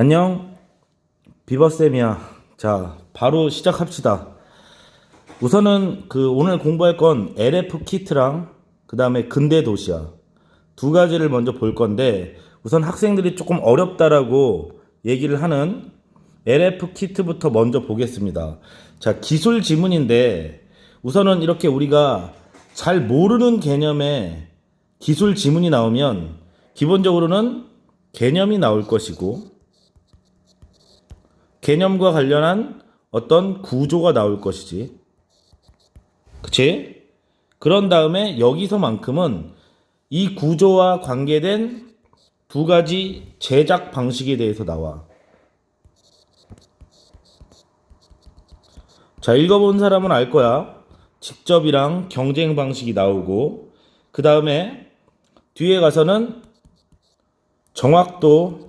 안녕, 비버쌤이야. 자, 바로 시작합시다. 우선은 오늘 공부할 건 LF 키트랑 그 다음에 근대 도시야. 두 가지를 먼저 볼 건데, 우선 학생들이 조금 어렵다라고 얘기를 하는 LF 키트부터 먼저 보겠습니다. 자, 기술 지문인데, 우선은 이렇게 우리가 잘 모르는 개념의 기술 지문이 나오면, 기본적으로는 개념이 나올 것이고, 개념과 관련한 어떤 구조가 나올 것이지. 그치? 그런 다음에 여기서만큼은 이 구조와 관계된 두 가지 제작 방식에 대해서 나와. 자, 읽어본 사람은 알 거야. 직접이랑 경쟁 방식이 나오고, 그 다음에 뒤에 가서는 정확도,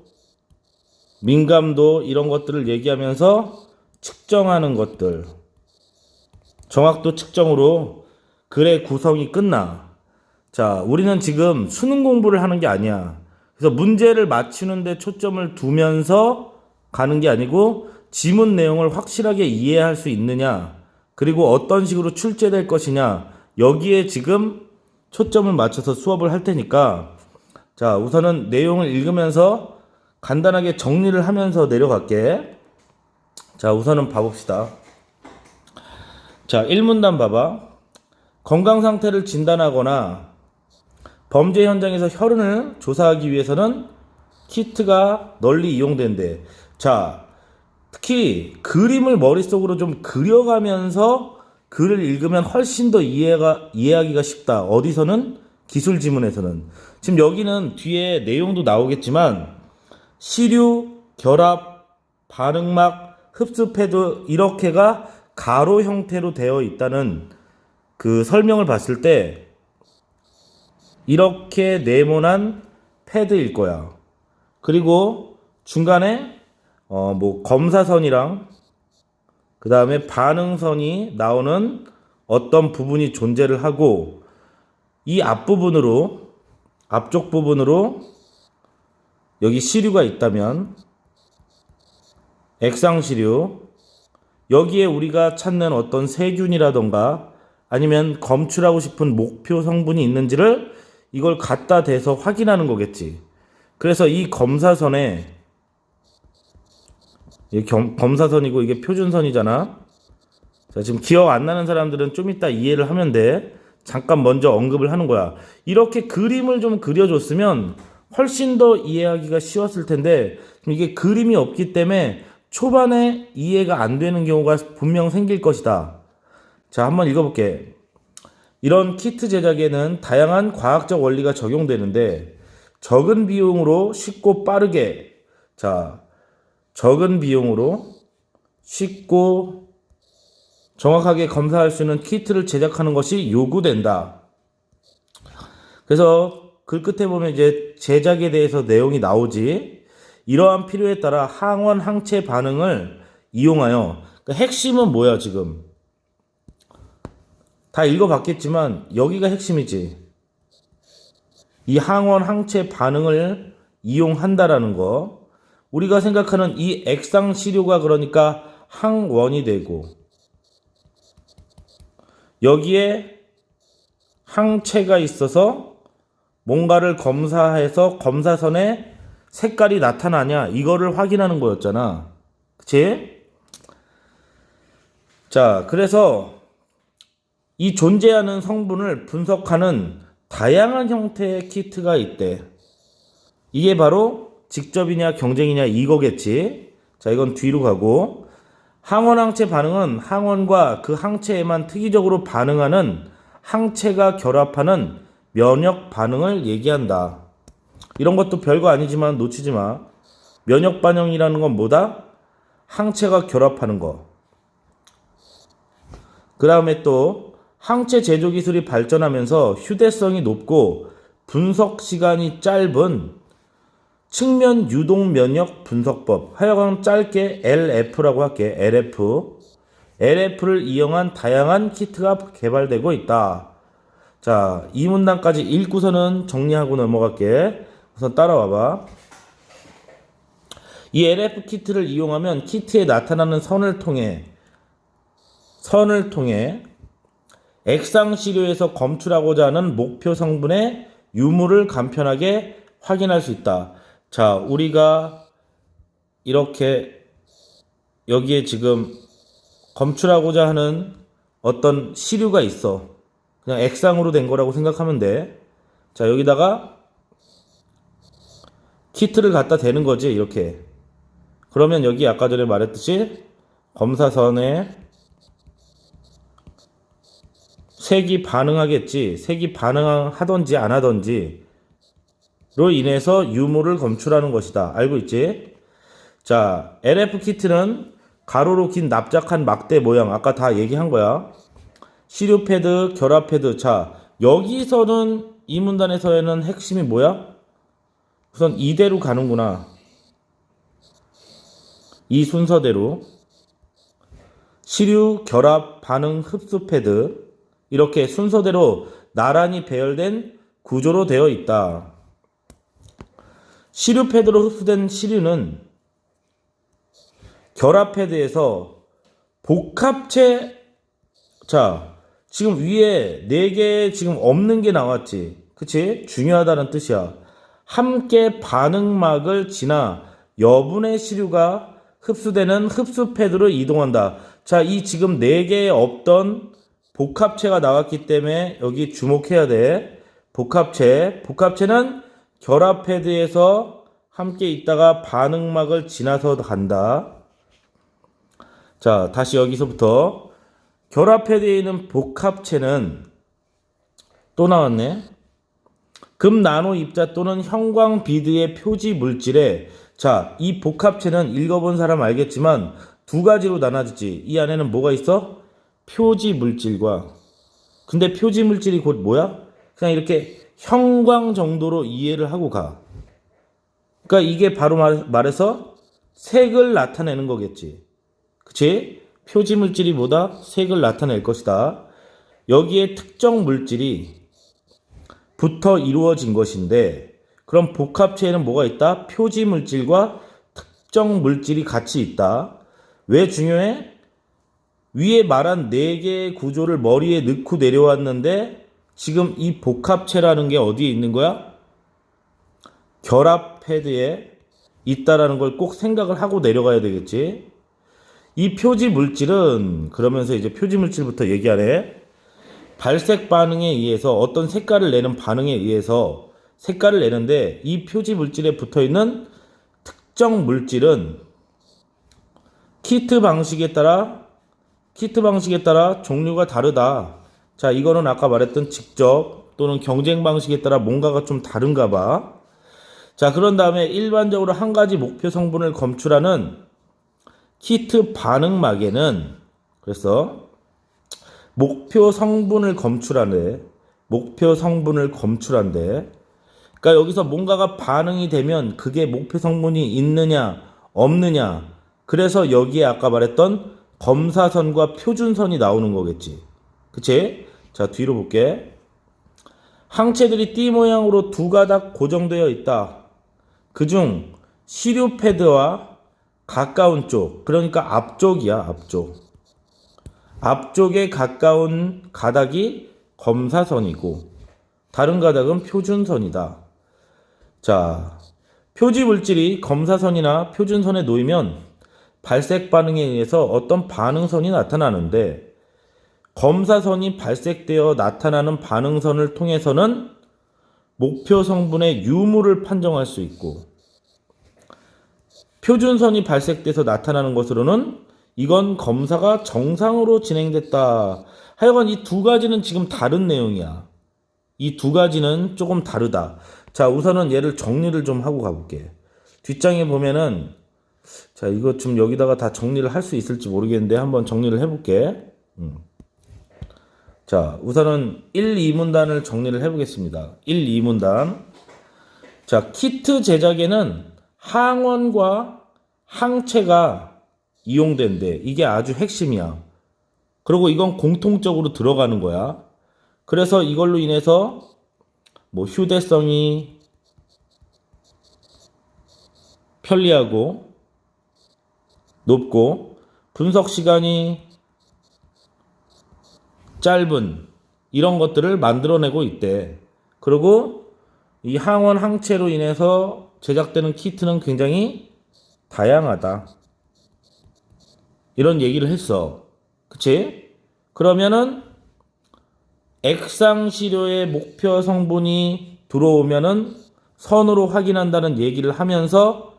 민감도 이런 것들을 얘기하면서 측정하는 것들, 정확도 측정으로 글의 구성이 끝나. 자, 우리는 지금 수능 공부를 하는 게 아니야. 그래서 문제를 맞추는데 초점을 두면서 가는 게 아니고 지문 내용을 확실하게 이해할 수 있느냐, 그리고 어떤 식으로 출제될 것이냐, 여기에 지금 초점을 맞춰서 수업을 할 테니까, 자, 우선은 내용을 읽으면서 간단하게 정리를 하면서 내려갈게. 자, 우선은 봐봅시다. 자, 1문단 봐봐. 건강 상태를 진단하거나 범죄 현장에서 혈흔을 조사하기 위해서는 키트가 널리 이용된대. 자, 특히 그림을 머릿속으로 좀 그려가면서 글을 읽으면 훨씬 더 이해하기가 쉽다. 어디서는? 기술 지문에서는. 지금 여기는 뒤에 내용도 나오겠지만 시류, 결합, 반응막, 흡수 패드 이렇게가 가로 형태로 되어 있다는 그 설명을 봤을 때 이렇게 네모난 패드일 거야. 그리고 중간에 검사선이랑 그 다음에 반응선이 나오는 어떤 부분이 존재를 하고, 이 앞쪽 부분으로 여기 시류가 있다면 액상시류, 여기에 우리가 찾는 어떤 세균이라던가 아니면 검출하고 싶은 목표 성분이 있는지를 이걸 갖다 대서 확인하는 거겠지. 그래서 이 검사선에, 검사선이고 이게 표준선이잖아. 자, 지금 기억 안 나는 사람들은 좀 이따 이해를 하면 돼. 잠깐 먼저 언급을 하는 거야. 이렇게 그림을 좀 그려줬으면 훨씬 더 이해하기가 쉬웠을 텐데, 이게 그림이 없기 때문에 초반에 이해가 안 되는 경우가 분명 생길 것이다. 자, 한번 읽어볼게. 이런 키트 제작에는 다양한 과학적 원리가 적용되는데, 적은 비용으로 쉽고 빠르게, 자, 적은 비용으로 쉽고 정확하게 검사할 수 있는 키트를 제작하는 것이 요구된다. 그래서 글 끝에 보면 이제 제작에 대해서 내용이 나오지. 이러한 필요에 따라 항원 항체 반응을 이용하여, 그러니까 핵심은 뭐야 지금? 다 읽어봤겠지만 여기가 핵심이지. 이 항원 항체 반응을 이용한다라는 거. 우리가 생각하는 이 액상 시료가 그러니까 항원이 되고, 여기에 항체가 있어서 뭔가를 검사해서 검사선에 색깔이 나타나냐, 이거를 확인하는 거였잖아. 그치? 자, 그래서 이 존재하는 성분을 분석하는 다양한 형태의 키트가 있대. 이게 바로 직접이냐 경쟁이냐 이거겠지. 자, 이건 뒤로 가고, 항원항체 반응은 항원과 그 항체에만 특이적으로 반응하는 항체가 결합하는 면역 반응을 얘기한다. 이런 것도 별거 아니지만 놓치지 마. 면역 반응이라는 건 뭐다? 항체가 결합하는 거. 그 다음에 또 항체 제조 기술이 발전하면서 휴대성이 높고 분석 시간이 짧은 측면 유동 면역 분석법, 하여간 짧게 LF라고 할게. LF를 이용한 다양한 키트가 개발되고 있다. 자, 이 문단까지 읽고서는 정리하고 넘어갈게. 우선 따라와봐. 이 LF 키트를 이용하면 키트에 나타나는 선을 통해 액상 시료에서 검출하고자 하는 목표 성분의 유무를 간편하게 확인할 수 있다. 자, 우리가 이렇게 여기에 지금 검출하고자 하는 어떤 시료가 있어. 그냥 액상으로 된 거라고 생각하면 돼. 자, 여기다가 키트를 갖다 대는 거지, 이렇게. 그러면 여기 아까 전에 말했듯이 검사선에 색이 반응하겠지. 색이 반응하던지 안 하던지 로 인해서 유무를 검출하는 것이다. 알고 있지? 자, LF 키트는 가로로 긴 납작한 막대 모양. 아까 다 얘기한 거야. 시료 패드, 결합 패드. 자, 여기서는 이 문단에서는 핵심이 뭐야? 우선 이대로 가는구나. 이 순서대로. 시류, 결합, 반응, 흡수 패드. 이렇게 순서대로 나란히 배열된 구조로 되어 있다. 시류 패드로 흡수된 시류는 결합 패드에서 복합체, 자, 지금 위에 4개 지금 없는 게 나왔지. 그치? 중요하다는 뜻이야. 함께 반응막을 지나 여분의 시류가 흡수되는 흡수 패드로 이동한다. 자, 이 지금 4개에 없던 복합체가 나왔기 때문에 여기 주목해야 돼. 복합체는 결합 패드에서 함께 있다가 반응막을 지나서 간다. 자, 다시 여기서부터 결합 패드에 있는 복합체는 또 나왔네. 금 나노 입자 또는 형광 비드의 표지 물질에, 자, 이 복합체는 읽어본 사람 알겠지만 두 가지로 나눠지지. 이 안에는 뭐가 있어? 표지 물질과, 근데 표지 물질이 곧 뭐야? 그냥 이렇게 형광 정도로 이해를 하고 가. 그러니까 이게 바로 말해서 색을 나타내는 거겠지. 그치? 표지 물질이 뭐다? 색을 나타낼 것이다. 여기에 특정 물질이 붙어 이루어진 것인데, 그럼 복합체에는 뭐가 있다? 표지 물질과 특정 물질이 같이 있다. 왜 중요해? 위에 말한 4개의 구조를 머리에 넣고 내려왔는데 지금 이 복합체라는 게 어디에 있는 거야? 결합 패드에 있다라는 걸 꼭 생각을 하고 내려가야 되겠지. 이 표지 물질은, 그러면서 이제 표지 물질부터 얘기하네. 발색 반응에 의해서 어떤 색깔을 내는 반응에 의해서 색깔을 내는데, 이 표지 물질에 붙어 있는 특정 물질은 키트 방식에 따라 종류가 다르다. 자, 이거는 아까 말했던 직접 또는 경쟁 방식에 따라 뭔가가 좀 다른가 봐. 자, 그런 다음에 일반적으로 한 가지 목표 성분을 검출하는 키트 반응막에는, 그래서 목표 성분을 검출한대. 그러니까 여기서 뭔가가 반응이 되면 그게 목표 성분이 있느냐 없느냐, 그래서 여기에 아까 말했던 검사선과 표준선이 나오는 거겠지. 그치? 자, 뒤로 볼게. 항체들이 띠 모양으로 두 가닥 고정되어 있다. 그중 시료 패드와 가까운 쪽, 그러니까 앞쪽이야, 앞쪽. 앞쪽에 가까운 가닥이 검사선이고 다른 가닥은 표준선이다. 자, 표지 물질이 검사선이나 표준선에 놓이면 발색 반응에 의해서 어떤 반응선이 나타나는데, 검사선이 발색되어 나타나는 반응선을 통해서는 목표 성분의 유무를 판정할 수 있고, 표준선이 발색돼서 나타나는 것으로는 이건 검사가 정상으로 진행됐다. 하여간 이 두 가지는 지금 다른 내용이야. 이 두 가지는 조금 다르다. 자, 우선은 얘를 정리를 좀 하고 가볼게. 뒷장에 보면은, 자, 이거 좀 여기다가 다 정리를 할 수 있을지 모르겠는데 한번 정리를 해볼게. 자, 우선은 1, 2문단을 정리를 해보겠습니다. 1, 2문단. 자, 키트 제작에는 항원과 항체가 이용된대. 이게 아주 핵심이야. 그리고 이건 공통적으로 들어가는 거야. 그래서 이걸로 인해서 뭐 휴대성이 편리하고 높고 분석 시간이 짧은 이런 것들을 만들어내고 있대. 그리고 이 항원 항체로 인해서 제작되는 키트는 굉장히 다양하다. 이런 얘기를 했어. 그치? 그러면은 액상시료의 목표 성분이 들어오면은 선으로 확인한다는 얘기를 하면서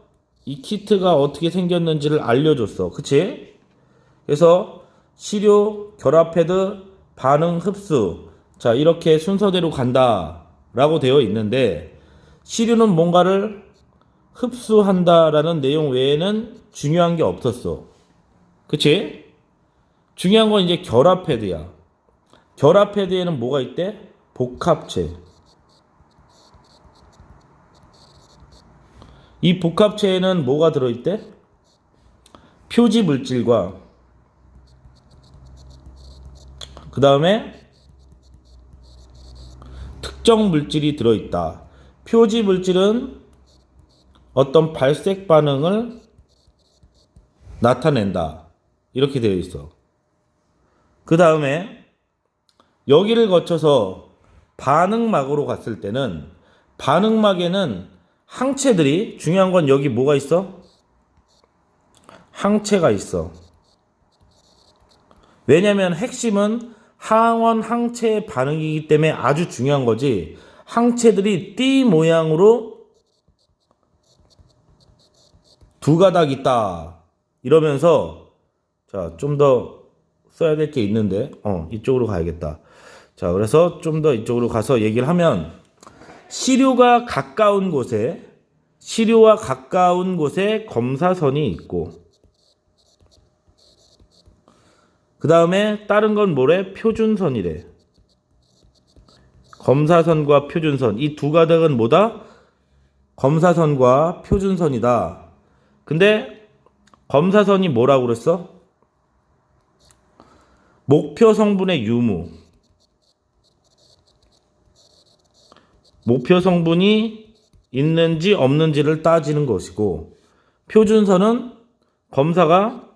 이 키트가 어떻게 생겼는지를 알려줬어. 그치? 그래서 시료, 결합헤드, 반응, 흡수. 자, 이렇게 순서대로 간다 라고 되어 있는데 시료는 뭔가를 흡수한다라는 내용 외에는 중요한 게 없었어. 그치? 중요한 건 이제 결합헤드야. 결합헤드에는 뭐가 있대? 복합체. 이 복합체에는 뭐가 들어있대? 표지 물질과 그 다음에 특정 물질이 들어있다. 표지 물질은 어떤 발색 반응을 나타낸다. 이렇게 되어 있어. 그 다음에 여기를 거쳐서 반응막으로 갔을 때는 반응막에는 항체들이 중요한 건 여기 뭐가 있어? 항체가 있어. 왜냐면 핵심은 항원 항체의 반응이기 때문에 아주 중요한 거지. 항체들이 띠 모양으로 두 가닥 있다. 이러면서 자, 좀 더 써야 될 게 있는데 이쪽으로 가야겠다. 자, 그래서 좀 더 이쪽으로 가서 얘기를 하면 시료와 가까운 곳에 검사선이 있고 그 다음에 다른 건 뭐래? 표준선이래. 검사선과 표준선. 이 두 가닥은 뭐다? 검사선과 표준선이다. 근데 검사선이 뭐라고 그랬어? 목표 성분의 유무. 목표 성분이 있는지 없는지를 따지는 것이고 표준선은 검사가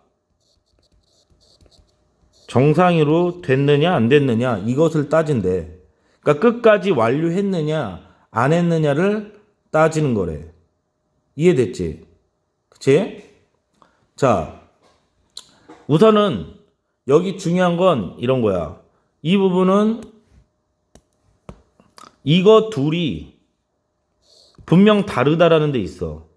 정상으로 됐느냐 안 됐느냐 이것을 따진대. 그러니까 끝까지 완료했느냐 안 했느냐를 따지는 거래. 이해됐지? 그치? 자, 우선은 여기 중요한 건 이런 거야. 이 부분은 이거 둘이 분명 다르다라는 데 있어.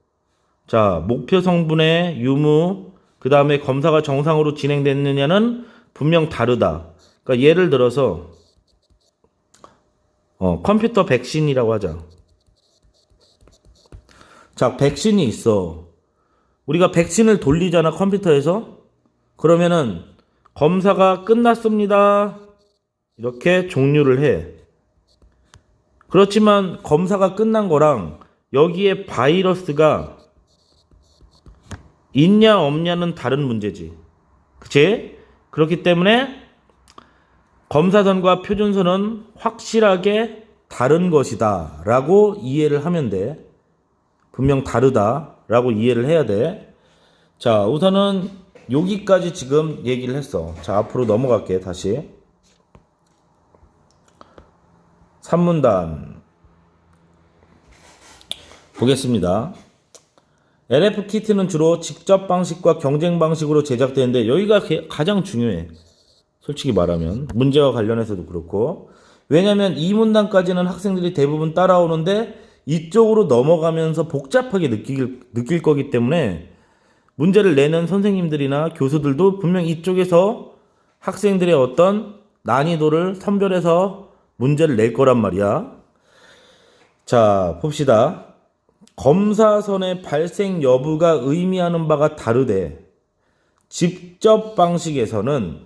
자, 목표 성분의 유무, 그 다음에 검사가 정상으로 진행됐느냐는 분명 다르다. 그러니까 예를 들어서 컴퓨터 백신이라고 하자. 자, 백신이 있어. 우리가 백신을 돌리잖아, 컴퓨터에서. 그러면은 검사가 끝났습니다. 이렇게 종료를 해. 그렇지만 검사가 끝난 거랑 여기에 바이러스가 있냐 없냐는 다른 문제지. 그치? 그렇기 때문에 검사선과 표준선은 확실하게 다른 것이다 라고 이해를 하면 돼. 분명 다르다 라고 이해를 해야 돼. 자, 우선은 여기까지 지금 얘기를 했어. 자, 앞으로 넘어갈게. 다시 3문단 보겠습니다. LF 키트는 주로 직접 방식과 경쟁 방식으로 제작되는데 여기가 가장 중요해. 솔직히 말하면 문제와 관련해서도 그렇고. 왜냐면 이 문단까지는 학생들이 대부분 따라오는데 이쪽으로 넘어가면서 복잡하게 느낄 거기 때문에 문제를 내는 선생님들이나 교수들도 분명 이쪽에서 학생들의 어떤 난이도를 선별해서 문제를 낼 거란 말이야. 자, 봅시다. 검사선의 발생 여부가 의미하는 바가 다르되 직접 방식에서는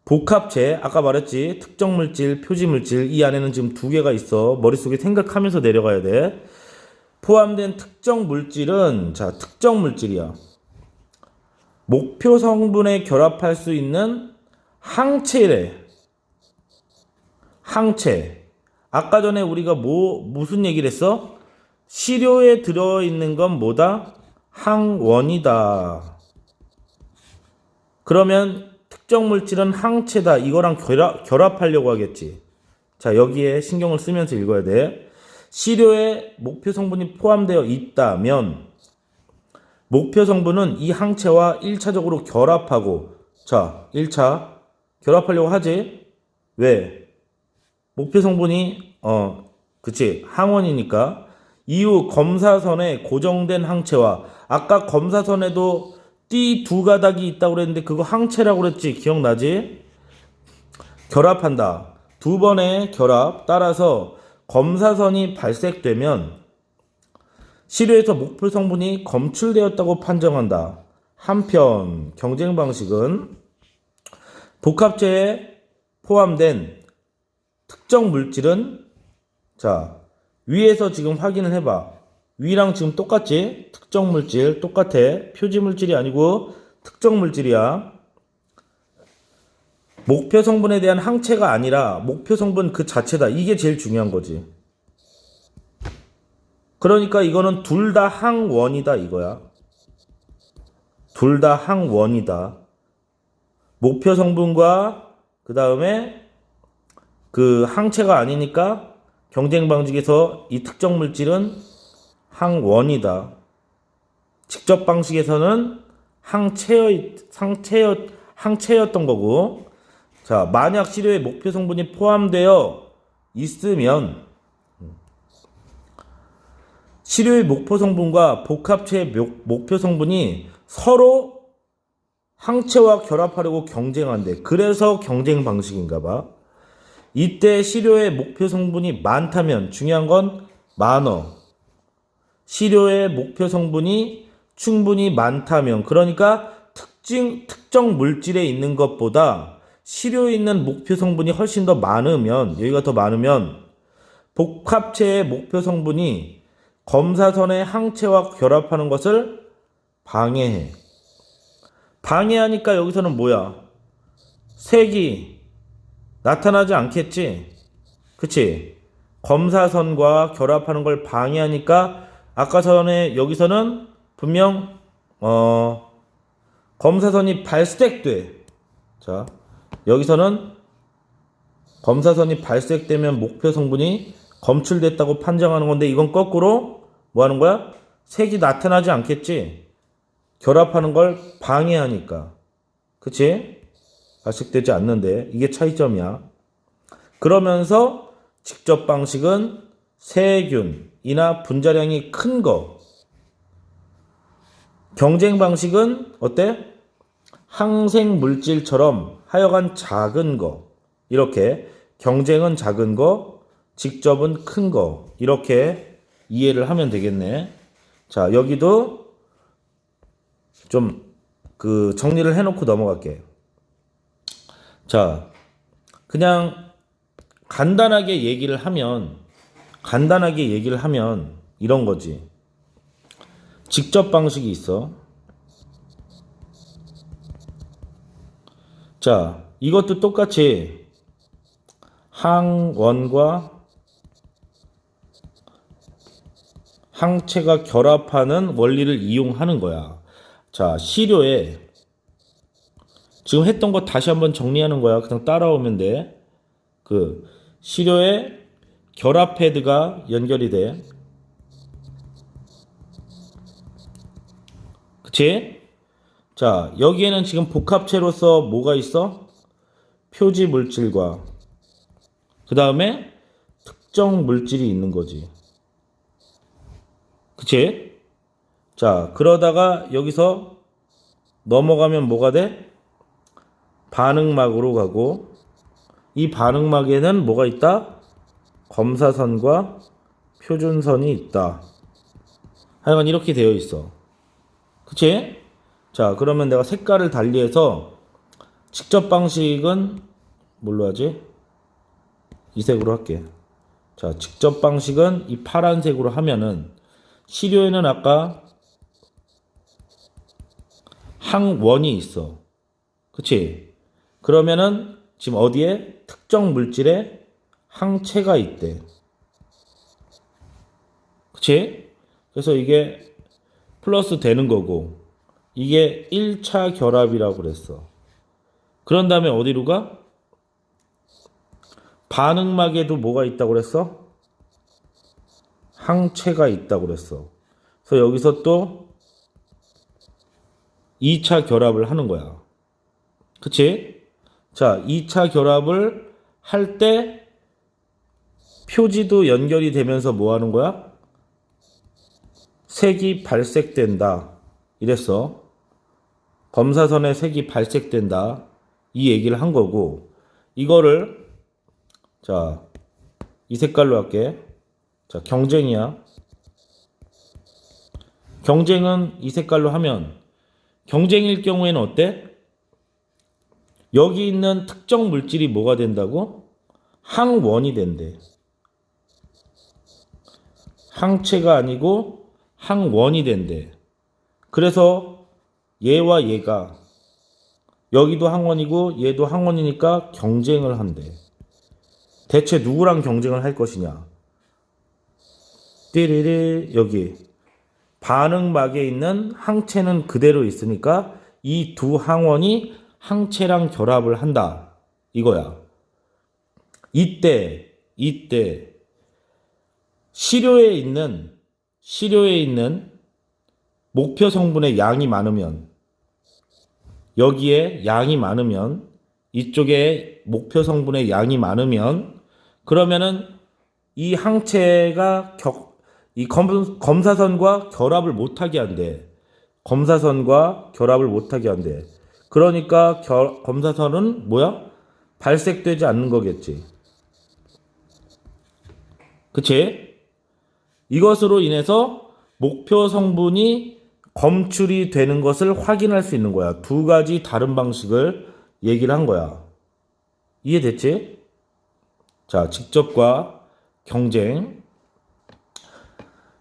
복합체, 아까 말했지, 특정 물질, 표지 물질, 이 안에는 지금 두 개가 있어. 머릿속에 생각하면서 내려가야 돼. 포함된 특정 물질은, 자, 특정 물질이야. 목표 성분에 결합할 수 있는 항체래. 항체. 아까 전에 우리가 무슨 얘기를 했어? 시료에 들어있는 건 뭐다? 항원이다. 그러면 특정 물질은 항체다. 이거랑 결합하려고 하겠지. 자, 여기에 신경을 쓰면서 읽어야 돼. 시료에 목표 성분이 포함되어 있다면 목표 성분은 이 항체와 1차적으로 결합하고, 자, 1차 결합하려고 하지. 왜? 목표 성분이 그치, 항원이니까. 이후 검사선에 고정된 항체와, 아까 검사선에도 띠 두 가닥이 있다고 그랬는데 그거 항체라고 그랬지. 기억나지? 결합한다. 두 번의 결합 따라서 검사선이 발색되면 시료에서 목표 성분이 검출되었다고 판정한다. 한편 경쟁 방식은 복합체에 포함된 특정 물질은, 자, 위에서 지금 확인을 해봐. 위랑 지금 똑같지? 특정 물질 똑같아. 표지 물질이 아니고 특정 물질이야. 목표 성분에 대한 항체가 아니라 목표 성분 그 자체다. 이게 제일 중요한 거지. 그러니까 이거는 둘 다 항원이다 이거야. 둘 다 항원이다. 목표 성분과 그 다음에 그 항체가 아니니까 경쟁 방식에서 이 특정 물질은 항원이다. 직접 방식에서는 항체였던 거고. 자, 만약 시료에 목표 성분이 포함되어 있으면 시료의 목표 성분과 복합체의 목표 성분이 서로 항체와 결합하려고 경쟁한대. 그래서 경쟁 방식인가 봐. 이때 시료의 목표 성분이 많다면, 중요한 건 많어. 시료의 목표 성분이 충분히 많다면, 그러니까 특정 물질에 있는 것보다 시료에 있는 목표 성분이 훨씬 더 많으면, 여기가 더 많으면 복합체의 목표 성분이 검사선의 항체와 결합하는 것을 방해해. 방해하니까 여기서는 뭐야? 색이 나타나지 않겠지? 그치? 검사선과 결합하는 걸 방해하니까 아까 전에 여기서는 분명 검사선이 발색돼. 자, 여기서는 검사선이 발색되면 목표 성분이 검출됐다고 판정하는 건데, 이건 거꾸로 뭐 하는 거야? 색이 나타나지 않겠지? 결합하는 걸 방해하니까. 그치? 발색되지 않는데, 이게 차이점이야. 그러면서 직접 방식은 세균이나 분자량이 큰 거. 경쟁 방식은 어때? 항생 물질처럼 하여간 작은 거. 이렇게 경쟁은 작은 거, 직접은 큰 거. 이렇게 이해를 하면 되겠네. 자, 여기도 좀 정리를 해놓고 넘어갈게. 자, 그냥 간단하게 얘기를 하면 이런 거지. 직접 방식이 있어. 자, 이것도 똑같이 항원과 항체가 결합하는 원리를 이용하는 거야. 자, 시료에 지금 했던 거 다시 한번 정리하는 거야. 그냥 따라오면 돼. 시료에 결합 패드가 연결이 돼. 그치? 자, 여기에는 지금 복합체로서 뭐가 있어? 표지 물질과 그 다음에 특정 물질이 있는 거지. 그치? 자, 그러다가 여기서 넘어가면 뭐가 돼? 반응막으로 가고, 이 반응막에는 뭐가 있다? 검사선과 표준선이 있다. 하여간 이렇게 되어 있어. 그치? 자, 그러면 내가 색깔을 달리해서 직접 방식은 뭘로 하지? 이 색으로 할게. 자, 직접 방식은 이 파란색으로 하면은, 시료에는 아까 항원이 있어. 그치? 그러면은 지금 어디에? 특정 물질에 항체가 있대. 그치? 그래서 이게 플러스 되는 거고, 이게 1차 결합이라고 그랬어. 그런 다음에 어디로 가? 반응막에도 뭐가 있다고 그랬어? 항체가 있다고 그랬어. 그래서 여기서 또 2차 결합을 하는 거야. 그치? 자, 2차 결합을 할 때 표지도 연결이 되면서 뭐 하는 거야? 색이 발색된다. 이랬어. 검사선에 색이 발색된다. 이 얘기를 한 거고, 이거를, 자, 이 색깔로 할게. 자, 경쟁이야. 경쟁은 이 색깔로 하면, 경쟁일 경우에는 어때? 여기 있는 특정 물질이 뭐가 된다고? 항원이 된대. 항체가 아니고 항원이 된대. 그래서 얘와 얘가 여기도 항원이고 얘도 항원이니까 경쟁을 한대. 대체 누구랑 경쟁을 할 것이냐? 띠리리 여기 반응막에 있는 항체는 그대로 있으니까 이 두 항원이 항체랑 결합을 한다. 이거야. 이때 시료에 있는 목표 성분의 양이 많으면 여기에 양이 많으면 이쪽에 목표 성분의 양이 많으면 그러면은 이 항체가 이 검사선과 결합을 못하게 한대. 검사선과 결합을 못하게 한대. 그러니까 검사선은 뭐야? 발색되지 않는 거겠지. 그치? 이것으로 인해서 목표 성분이 검출이 되는 것을 확인할 수 있는 거야. 두 가지 다른 방식을 얘기를 한 거야. 이해됐지? 자, 직접과 경쟁.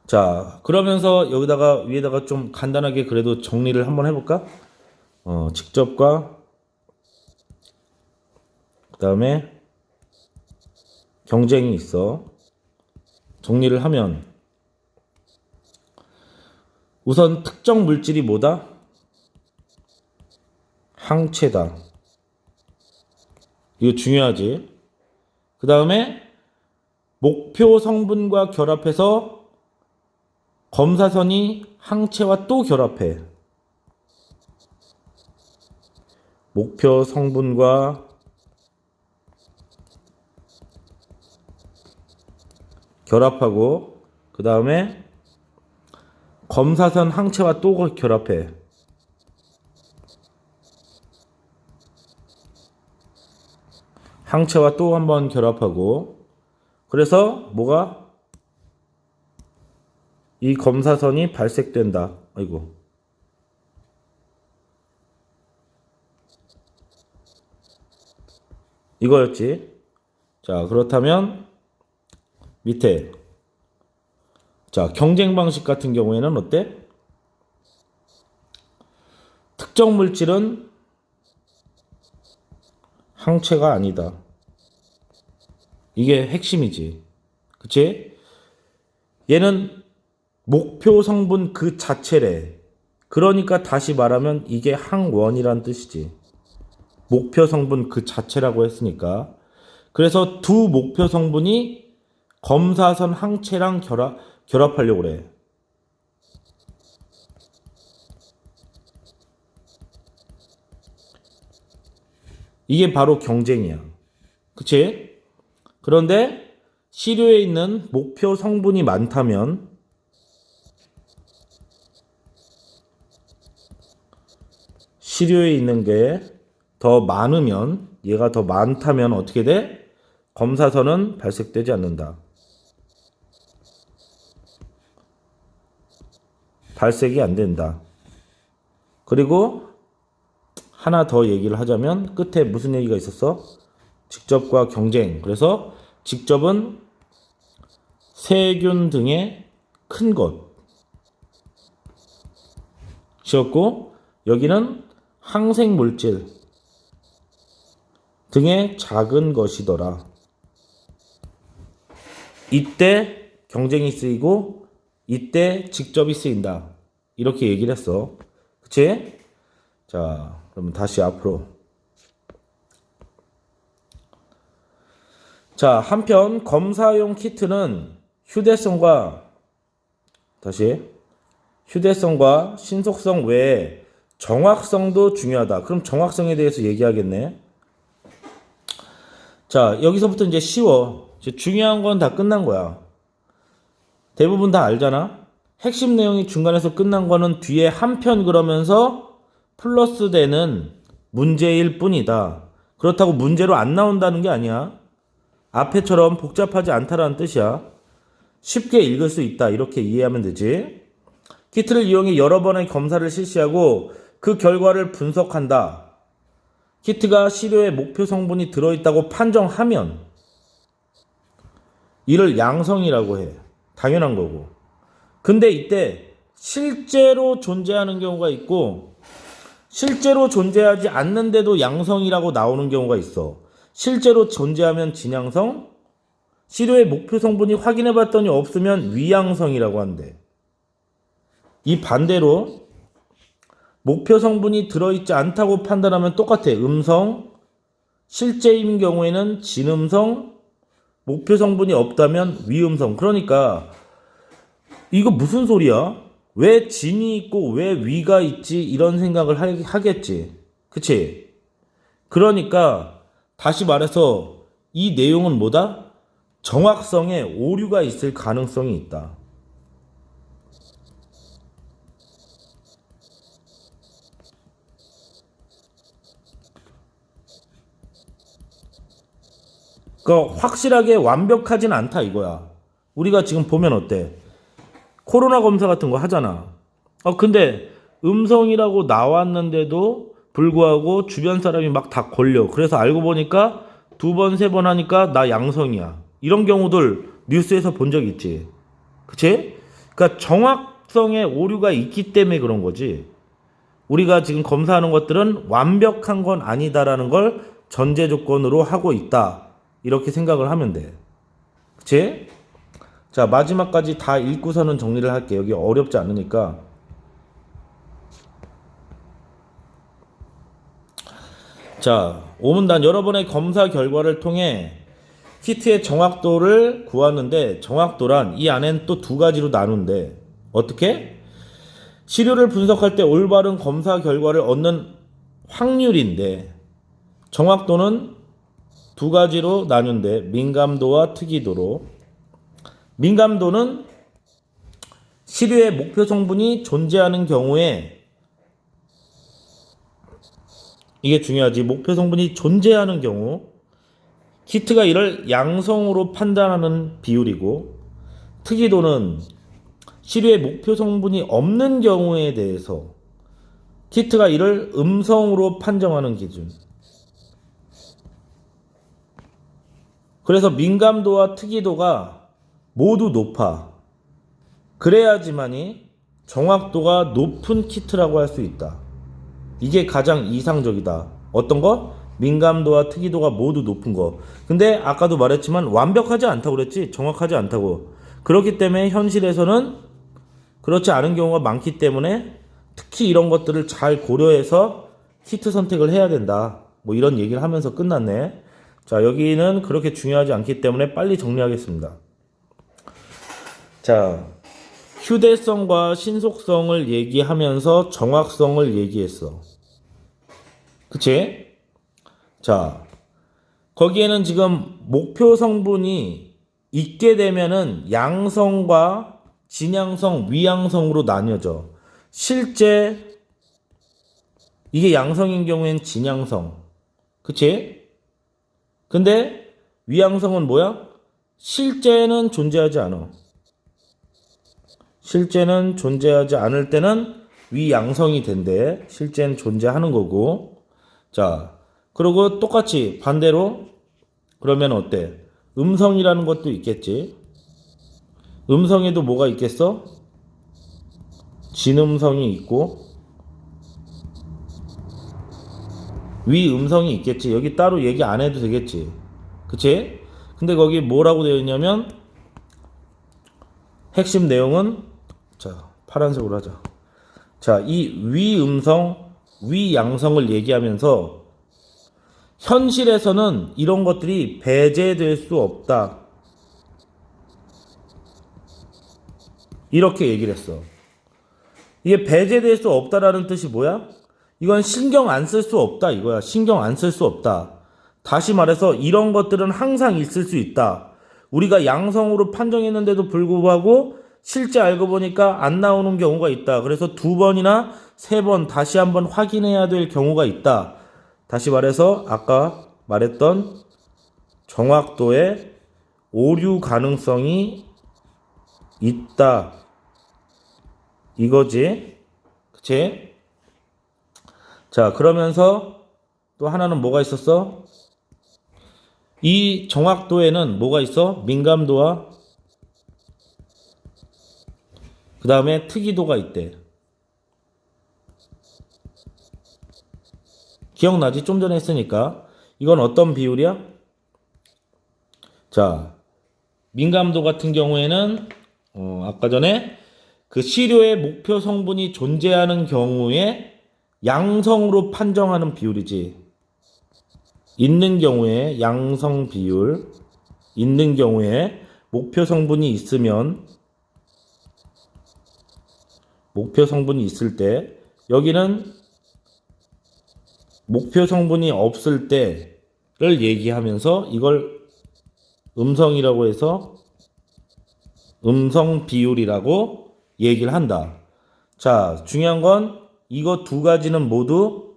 자, 그러면서 여기다가 위에다가 좀 간단하게 그래도 정리를 한번 해볼까? 직접과 그 다음에 경쟁이 있어. 정리를 하면 우선 특정 물질이 뭐다? 항체다. 이거 중요하지. 그 다음에 목표 성분과 결합해서 검사선이 항체와 또 결합해. 목표 성분과 결합하고 그 다음에 검사선 항체와 또 결합해. 항체와 또 한번 결합하고 그래서 뭐가? 이 검사선이 발색된다. 아이고. 이거였지. 자, 그렇다면 밑에 자, 경쟁 방식 같은 경우에는 어때? 특정 물질은 항체가 아니다. 이게 핵심이지. 그치? 얘는 목표 성분 그 자체래. 그러니까 다시 말하면 이게 항원이란 뜻이지. 목표 성분 그 자체라고 했으니까. 그래서 두 목표 성분이 검사선 항체랑 결합하려고 그래. 이게 바로 경쟁이야. 그치? 그런데 시료에 있는 목표 성분이 많다면 시료에 있는 게 더 많으면 얘가 더 많다면 어떻게 돼? 검사선은 발색되지 않는다. 발색이 안 된다. 그리고 하나 더 얘기를 하자면 끝에 무슨 얘기가 있었어? 직접과 경쟁. 그래서 직접은 세균 등의 큰 것이었고 여기는 항생물질 등의 작은 것이더라. 이때 경쟁이 쓰이고 이때 직접이 쓰인다. 이렇게 얘기를 했어. 그치? 자, 그럼 다시 앞으로 자, 한편 검사용 키트는 휴대성과 신속성 외에 정확성도 중요하다. 그럼 정확성에 대해서 얘기하겠네. 자, 여기서부터 이제 쉬워. 이제 중요한 건 다 끝난 거야. 대부분 다 알잖아. 핵심 내용이 중간에서 끝난 거는 뒤에 한편 그러면서 플러스 되는 문제일 뿐이다. 그렇다고 문제로 안 나온다는 게 아니야. 앞에처럼 복잡하지 않다라는 뜻이야. 쉽게 읽을 수 있다. 이렇게 이해하면 되지. 키트를 이용해 여러 번의 검사를 실시하고 그 결과를 분석한다. 키트가 시료에 목표 성분이 들어있다고 판정하면 이를 양성이라고 해. 당연한 거고. 근데 이때 실제로 존재하는 경우가 있고 실제로 존재하지 않는데도 양성이라고 나오는 경우가 있어. 실제로 존재하면 진양성, 시료의 목표 성분이 확인해봤더니 없으면 위양성이라고 한대. 이 반대로 목표 성분이 들어있지 않다고 판단하면 똑같아. 음성, 실제인 경우에는 진음성, 목표 성분이 없다면 위음성. 그러니까 이거 무슨 소리야? 왜 진이 있고 왜 위가 있지? 이런 생각을 하겠지. 그치? 그러니까 다시 말해서 이 내용은 뭐다? 정확성에 오류가 있을 가능성이 있다. 그러니까 확실하게 완벽하진 않다 이거야. 우리가 지금 보면 어때? 코로나 검사 같은 거 하잖아. 근데 음성이라고 나왔는데도 불구하고 주변 사람이 막 다 걸려. 그래서 알고 보니까 2번, 3번 하니까 나 양성이야. 이런 경우들 뉴스에서 본 적 있지. 그치? 그러니까 정확성에 오류가 있기 때문에 그런 거지. 우리가 지금 검사하는 것들은 완벽한 건 아니다라는 걸 전제 조건으로 하고 있다. 이렇게 생각을 하면 돼. 그치? 자, 마지막까지 다 읽고서는 정리를 할게. 여기 어렵지 않으니까. 자, 오문단 여러 번의 검사 결과를 통해 키트의 정확도를 구하는데 정확도란 이 안엔 또 2가지로 나눈대. 어떻게? 시료를 분석할 때 올바른 검사 결과를 얻는 확률인데 정확도는 2가지로 나눈대. 민감도와 특이도로. 민감도는 시료의 목표 성분이 존재하는 경우에 이게 중요하지. 목표 성분이 존재하는 경우 키트가 이를 양성으로 판단하는 비율이고 특이도는 시료의 목표 성분이 없는 경우에 대해서 키트가 이를 음성으로 판정하는 기준. 그래서 민감도와 특이도가 모두 높아. 그래야지만이 정확도가 높은 키트라고 할 수 있다. 이게 가장 이상적이다. 어떤 거? 민감도와 특이도가 모두 높은 거. 근데 아까도 말했지만 완벽하지 않다고 그랬지? 정확하지 않다고. 그렇기 때문에 현실에서는 그렇지 않은 경우가 많기 때문에 특히 이런 것들을 잘 고려해서 키트 선택을 해야 된다. 뭐 이런 얘기를 하면서 끝났네. 자, 여기는 그렇게 중요하지 않기 때문에 빨리 정리하겠습니다. 자, 휴대성과 신속성을 얘기하면서 정확성을 얘기했어. 그치? 자, 거기에는 지금 목표 성분이 있게 되면은 양성과 진양성, 위양성으로 나뉘어져. 실제 이게 양성인 경우엔 진양성. 그치? 근데 위양성은 뭐야? 실제는 존재하지 않아. 실제는 존재하지 않을 때는 위양성이 된대. 실제는 존재하는 거고. 자, 그리고 똑같이 반대로 그러면 어때? 음성이라는 것도 있겠지. 음성에도 뭐가 있겠어? 진음성이 있고 위음성이 있겠지. 여기 따로 얘기 안 해도 되겠지. 그치? 근데 거기 뭐라고 되어 있냐면 핵심 내용은 자, 파란색으로 하자. 자, 이 위음성, 위양성을 얘기하면서 현실에서는 이런 것들이 배제될 수 없다. 이렇게 얘기를 했어. 이게 배제될 수 없다라는 뜻이 뭐야? 이건 신경 안 쓸 수 없다 이거야. 신경 안 쓸 수 없다. 다시 말해서 이런 것들은 항상 있을 수 있다. 우리가 양성으로 판정했는데도 불구하고 실제 알고 보니까 안 나오는 경우가 있다. 그래서 2번이나 3번 다시 한번 확인해야 될 경우가 있다. 다시 말해서 아까 말했던 정확도의 오류 가능성이 있다. 이거지. 그치? 자, 그러면서 또 하나는 뭐가 있었어? 이 정확도에는 뭐가 있어? 민감도와 그 다음에 특이도가 있대. 기억나지? 좀 전에 했으니까. 이건 어떤 비율이야? 자, 민감도 같은 경우에는 아까 전에 그 시료의 목표 성분이 존재하는 경우에 양성으로 판정하는 비율이지. 있는 경우에 양성 비율, 있는 경우에 목표 성분이 있으면, 목표 성분이 있을 때, 여기는 목표 성분이 없을 때를 얘기하면서 이걸 음성이라고 해서 음성 비율이라고 얘기를 한다. 자, 중요한 건 이거 두 가지는 모두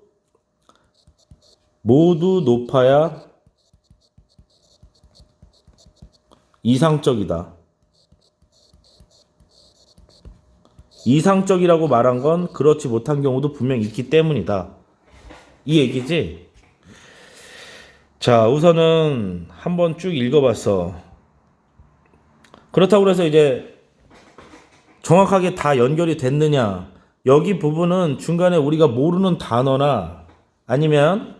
높아야 이상적이다. 이상적이라고 말한 건 그렇지 못한 경우도 분명 있기 때문이다. 이 얘기지? 자, 우선은 한번 쭉 읽어봤어. 그렇다고 해서 이제 정확하게 다 연결이 됐느냐? 여기 부분은 중간에 우리가 모르는 단어나 아니면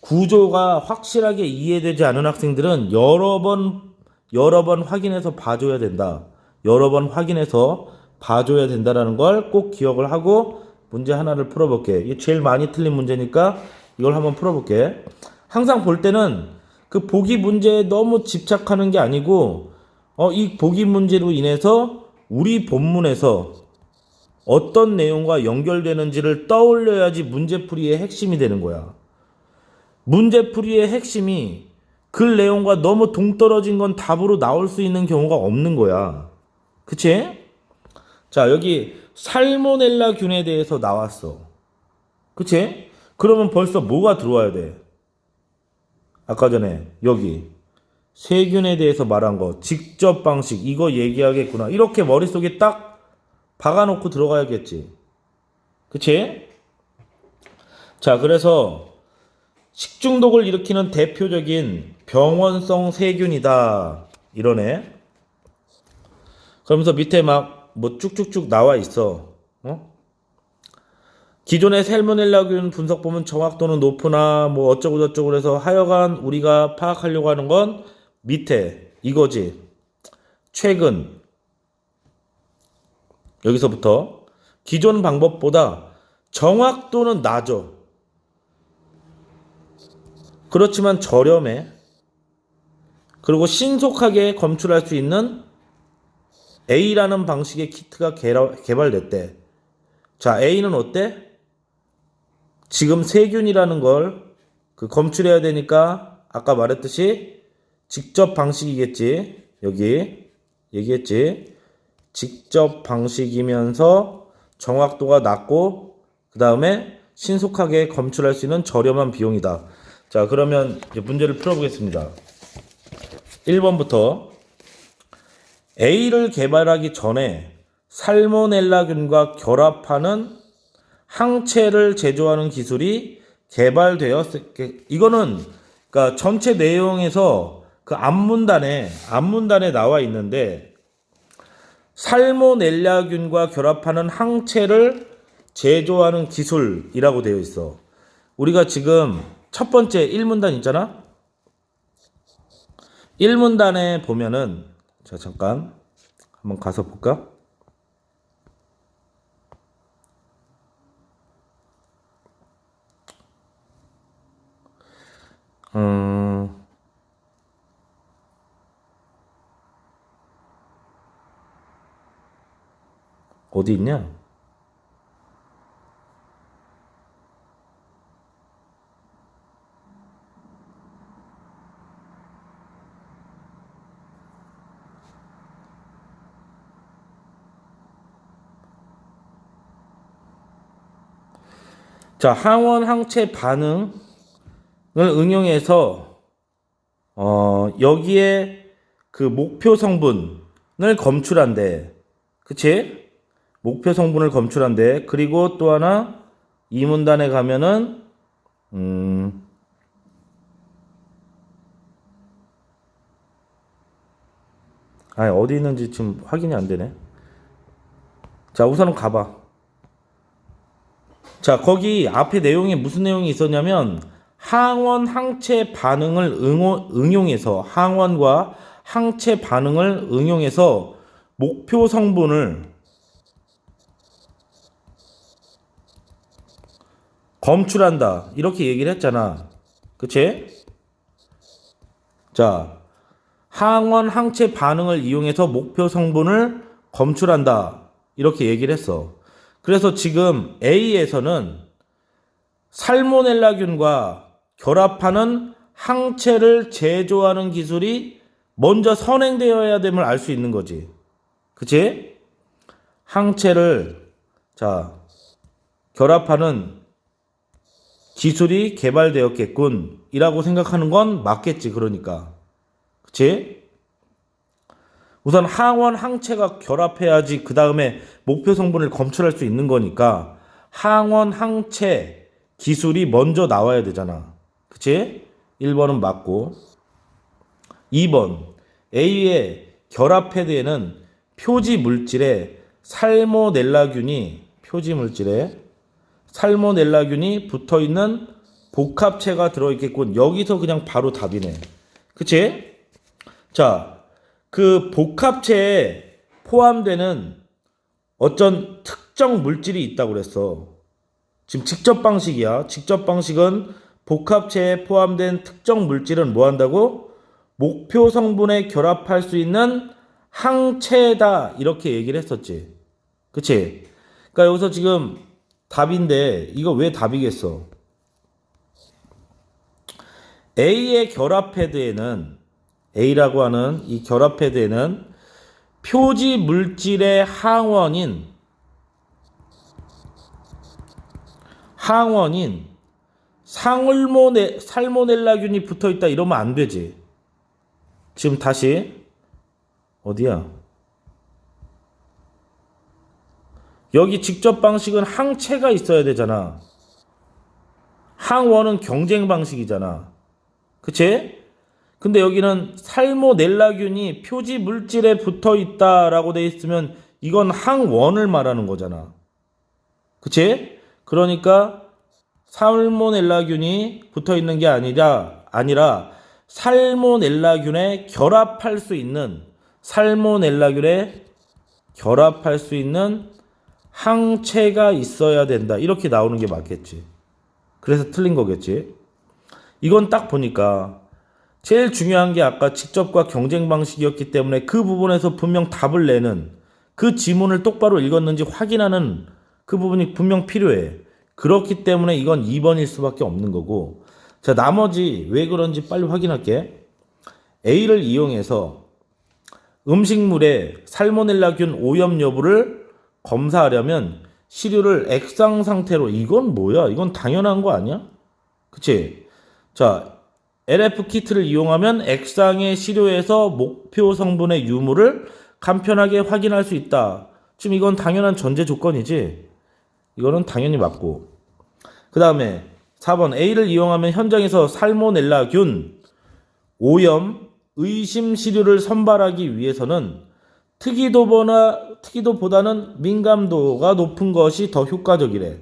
구조가 확실하게 이해되지 않은 학생들은 여러 번 확인해서 봐줘야 된다. 여러 번 확인해서 봐줘야 된다라는 걸 꼭 기억을 하고 문제 하나를 풀어볼게. 이게 제일 많이 틀린 문제니까 이걸 한번 풀어볼게. 항상 볼 때는 그 보기 문제에 너무 집착하는 게 아니고 이 보기 문제로 인해서 우리 본문에서 어떤 내용과 연결되는지를 떠올려야지 문제풀이의 핵심이 되는 거야. 문제풀이의 핵심이 글 내용과 너무 동떨어진 건 답으로 나올 수 있는 경우가 없는 거야. 그치? 자, 여기 살모넬라균에 대해서 나왔어. 그치? 그러면 벌써 뭐가 들어와야 돼? 아까 전에 여기 세균에 대해서 말한 거, 직접 방식, 이거 얘기하겠구나. 이렇게 머릿속에 딱 박아놓고 들어가야겠지. 그치? 자, 그래서 식중독을 일으키는 대표적인 병원성 세균이다. 이러네. 그러면서 밑에 막 뭐 쭉쭉쭉 나와 있어. 기존의 살모넬라균 분석 보면 정확도는 높으나 뭐 어쩌고 저쩌고 해서 하여간 우리가 파악하려고 하는 건 밑에 이거지. 최근 여기서부터 기존 방법보다 정확도는 낮아. 그렇지만 저렴해. 그리고 신속하게 검출할 수 있는 A라는 방식의 키트가 개발됐대. 자, A는 어때? 지금 세균이라는 걸 검출해야 되니까 아까 말했듯이 직접 방식이겠지. 여기 얘기했지. 직접 방식이면서 정확도가 낮고 그 다음에 신속하게 검출할 수 있는 저렴한 비용이다. 자, 그러면 이제 문제를 풀어보겠습니다. 1번부터 A를 개발하기 전에 살모넬라균과 결합하는 항체를 제조하는 기술이 개발되었을 이거는 그러니까 전체 내용에서 그 앞문단에 나와 있는데 살모넬라균과 결합하는 항체를 제조하는 기술이라고 되어 있어. 우리가 지금 첫 번째 1문단 있잖아? 1문단에 보면은 자, 잠깐 한번 가서 볼까? 음, 어디 있냐? 자, 항원 항체 반응을 응용해서 여기에 그 목표 성분을 검출한대. 그치? 목표 성분을 검출한대. 그리고 또 하나 이 문단에 가면은 음, 어디 있는지 지금 확인이 안 되네. 자, 우선은 가봐. 자, 거기 앞에 내용에 무슨 내용이 있었냐면 항원 항체 반응을 응용해서 항원과 항체 반응을 응용해서 목표 성분을 검출한다. 이렇게 얘기를 했잖아. 그치? 자, 항원 항체 반응을 이용해서 목표 성분을 검출한다. 이렇게 얘기를 했어. 그래서 지금 A에서는 살모넬라균과 결합하는 항체를 제조하는 기술이 먼저 선행되어야 됨을 알 수 있는 거지. 그치? 항체를 자 결합하는 기술이 개발되었겠군 이라고 생각하는 건 맞겠지. 그러니까 그치? 우선 항원 항체가 결합해야지 그 다음에 목표 성분을 검출할 수 있는 거니까 항원 항체 기술이 먼저 나와야 되잖아. 그치? 1번은 맞고 2번 A의 결합 패드에는 표지 물질에 살모넬라균이 붙어 있는 복합체가 들어 있겠군. 여기서 그냥 바로 답이네. 그치? 자, 그 복합체에 포함되는 어떤 특정 물질이 있다고 그랬어. 지금 직접 방식이야. 직접 방식은 복합체에 포함된 특정 물질은 뭐 한다고? 목표 성분에 결합할 수 있는 항체다. 이렇게 얘기를 했었지. 그치? 그러니까 여기서 지금 답인데 이거 왜 답이겠어? A의 결합 패드에는 A라고 하는 이 결합 패드에는 표지 물질의 항원인 살모넬라균이 붙어 있다 이러면 안 되지. 지금 다시 어디야? 여기 직접 방식은 항체가 있어야 되잖아. 항원은 경쟁 방식이잖아. 그치? 근데 여기는 살모넬라균이 표지 물질에 붙어 있다라고 돼 있으면 이건 항원을 말하는 거잖아. 그치? 그러니까 살모넬라균이 붙어 있는 게 아니라 살모넬라균에 결합할 수 있는 항체가 있어야 된다. 이렇게 나오는 게 맞겠지. 그래서 틀린 거겠지. 이건 딱 보니까 제일 중요한 게 아까 직접과 경쟁 방식이었기 때문에 그 부분에서 분명 답을 내는 그 지문을 똑바로 읽었는지 확인하는 그 부분이 분명 필요해. 그렇기 때문에 이건 2번일 수밖에 없는 거고. 자, 나머지 왜 그런지 빨리 확인할게. A를 이용해서 음식물의 살모넬라균 오염 여부를 검사하려면 시료를 액상 상태로 이건 뭐야? 이건 당연한 거 아니야? 그치? 자, LF 키트를 이용하면 액상의 시료에서 목표 성분의 유무를 간편하게 확인할 수 있다. 지금 이건 당연한 전제 조건이지. 이거는 당연히 맞고. 그 다음에 4번 A를 이용하면 현장에서 살모넬라균 오염 의심 시료를 선발하기 위해서는 특이도보다는 민감도가 높은 것이 더 효과적이래.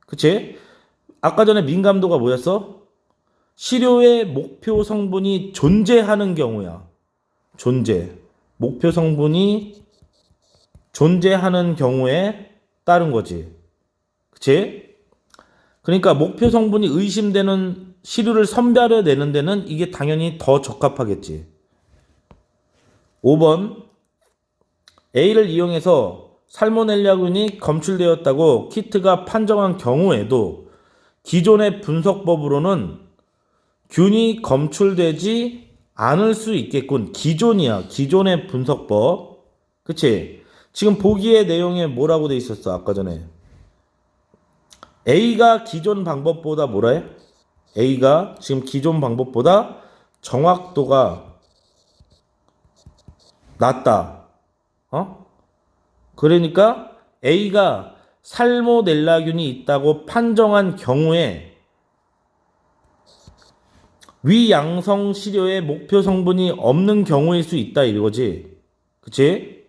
그치? 아까 전에 민감도가 뭐였어? 시료의 목표 성분이 존재하는 경우야. 목표 성분이 존재하는 경우에 따른 거지. 그치? 그러니까 목표 성분이 의심되는 시료를 선별해내는 데는 이게 당연히 더 적합하겠지. 5번 A를 이용해서 살모넬라균이 검출되었다고 키트가 판정한 경우에도 기존의 분석법으로는 균이 검출되지 않을 수 있겠군. 기존이야. 기존의 분석법. 그치? 지금 보기의 내용에 뭐라고 돼 있었어? 아까 전에. A가 기존 방법보다 뭐라 해? A가 지금 기존 방법보다 정확도가 낮다. 그러니까 A가 살모넬라균이 있다고 판정한 경우에 위양성 시료의 목표 성분이 없는 경우일 수 있다 이거지. 그치?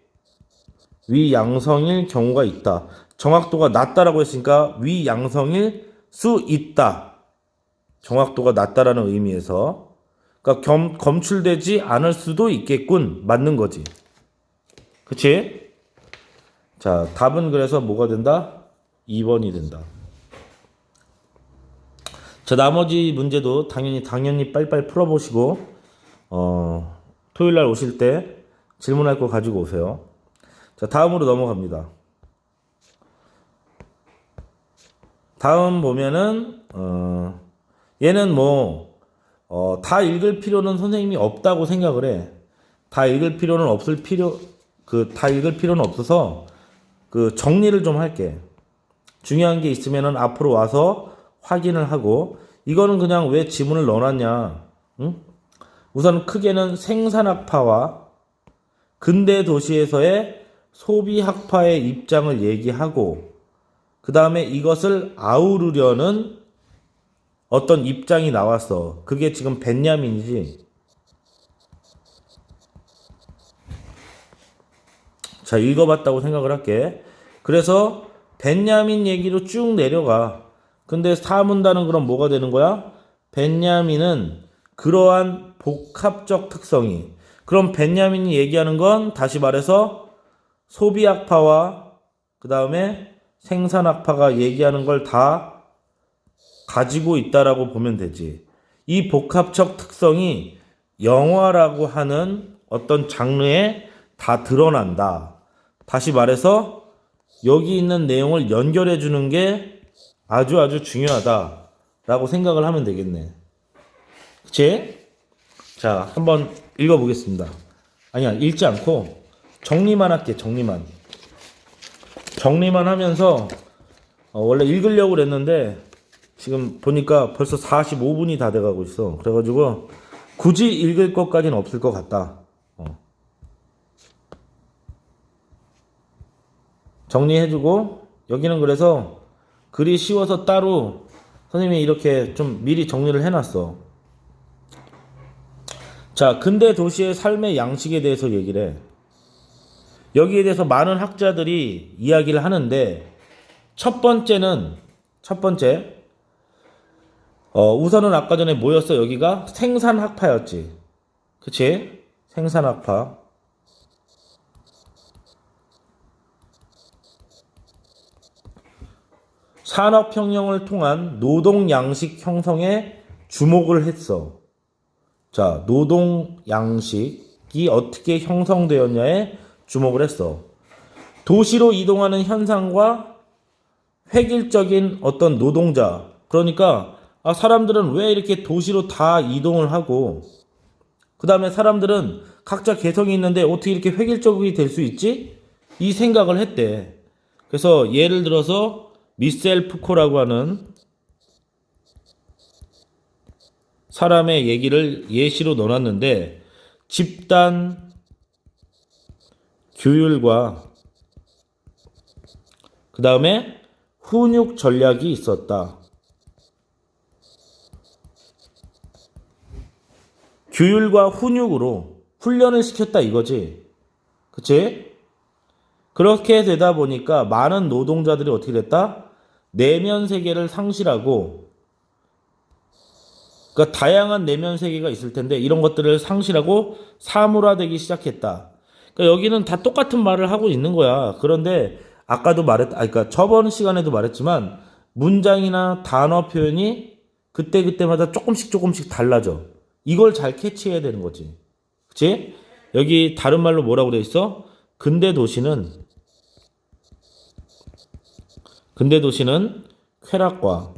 위양성일 경우가 있다. 정확도가 낮다라고 했으니까 위양성일 수 있다. 정확도가 낮다라는 의미에서. 그러니까 검출되지 않을 수도 있겠군. 맞는 거지. 그치? 자, 답은 그래서 뭐가 된다? 2번이 된다. 자, 나머지 문제도 당연히 빨리빨리 풀어보시고 토요일날 오실 때 질문할 거 가지고 오세요. 자, 다음으로 넘어갑니다. 다음 보면은 얘는 다 읽을 필요는 선생님이 없다고 생각을 해. 다 읽을 필요는 다 읽을 필요는 없어서 정리를 좀 할게. 중요한 게 있으면은 앞으로 와서 확인을 하고, 이거는 그냥 왜 지문을 넣어놨냐. 응? 우선 크게는 생산학파와 근대 도시에서의 소비학파의 입장을 얘기하고, 그 다음에 이것을 아우르려는 어떤 입장이 나왔어. 그게 지금 벤야민이지. 자, 읽어봤다고 생각을 할게. 그래서 벤야민 얘기로 쭉 내려가. 근데 사문단은 그럼 뭐가 되는 거야? 벤야민은 그러한 복합적 특성이. 그럼 벤야민이 얘기하는 건 다시 말해서 소비학파와 그 다음에 생산학파가 얘기하는 걸 다 가지고 있다라고 보면 되지. 이 복합적 특성이 영화라고 하는 어떤 장르에 다 드러난다. 다시 말해서 여기 있는 내용을 연결해 주는 게 아주 중요하다라고 생각을 하면 되겠네. 그치? 자, 한번 읽어보겠습니다. 아니야, 읽지 않고 정리만 할게. 정리만 하면서 원래 읽으려고 그랬는데 지금 보니까 벌써 45분이 다 돼가고 있어. 그래가지고 굳이 읽을 것까지는 없을 것 같다. 정리해주고, 여기는 그래서 글이 쉬워서 따로 선생님이 이렇게 좀 미리 정리를 해놨어. 자, 근대 도시의 삶의 양식에 대해서 얘기를 해. 여기에 대해서 많은 학자들이 이야기를 하는데, 첫 번째 우선은 아까 전에 뭐였어? 여기가 생산학파였지. 그치? 생산학파. 산업혁명을 통한 노동양식 형성에 주목을 했어. 자, 노동양식이 어떻게 형성되었냐에 주목을 했어. 도시로 이동하는 현상과 획일적인 어떤 노동자. 그러니까 사람들은 왜 이렇게 도시로 다 이동을 하고, 그 다음에 사람들은 각자 개성이 있는데 어떻게 이렇게 획일적이 될 수 있지? 이 생각을 했대. 그래서 예를 들어서 미셀 푸코라고 하는 사람의 얘기를 예시로 넣어놨는데, 집단 규율과 그 다음에 훈육 전략이 있었다. 규율과 훈육으로 훈련을 시켰다 이거지. 그치? 그렇게 되다 보니까 많은 노동자들이 어떻게 됐다? 내면 세계를 상실하고, 그러니까 다양한 내면 세계가 있을 텐데 이런 것들을 상실하고 사물화되기 시작했다. 그러니까 여기는 다 똑같은 말을 하고 있는 거야. 그런데 아까도 그러니까 저번 시간에도 말했지만 문장이나 단어 표현이 그때그때마다 조금씩 달라져. 이걸 잘 캐치해야 되는 거지. 그치? 여기 다른 말로 뭐라고 돼 있어? 근대 도시는 쾌락과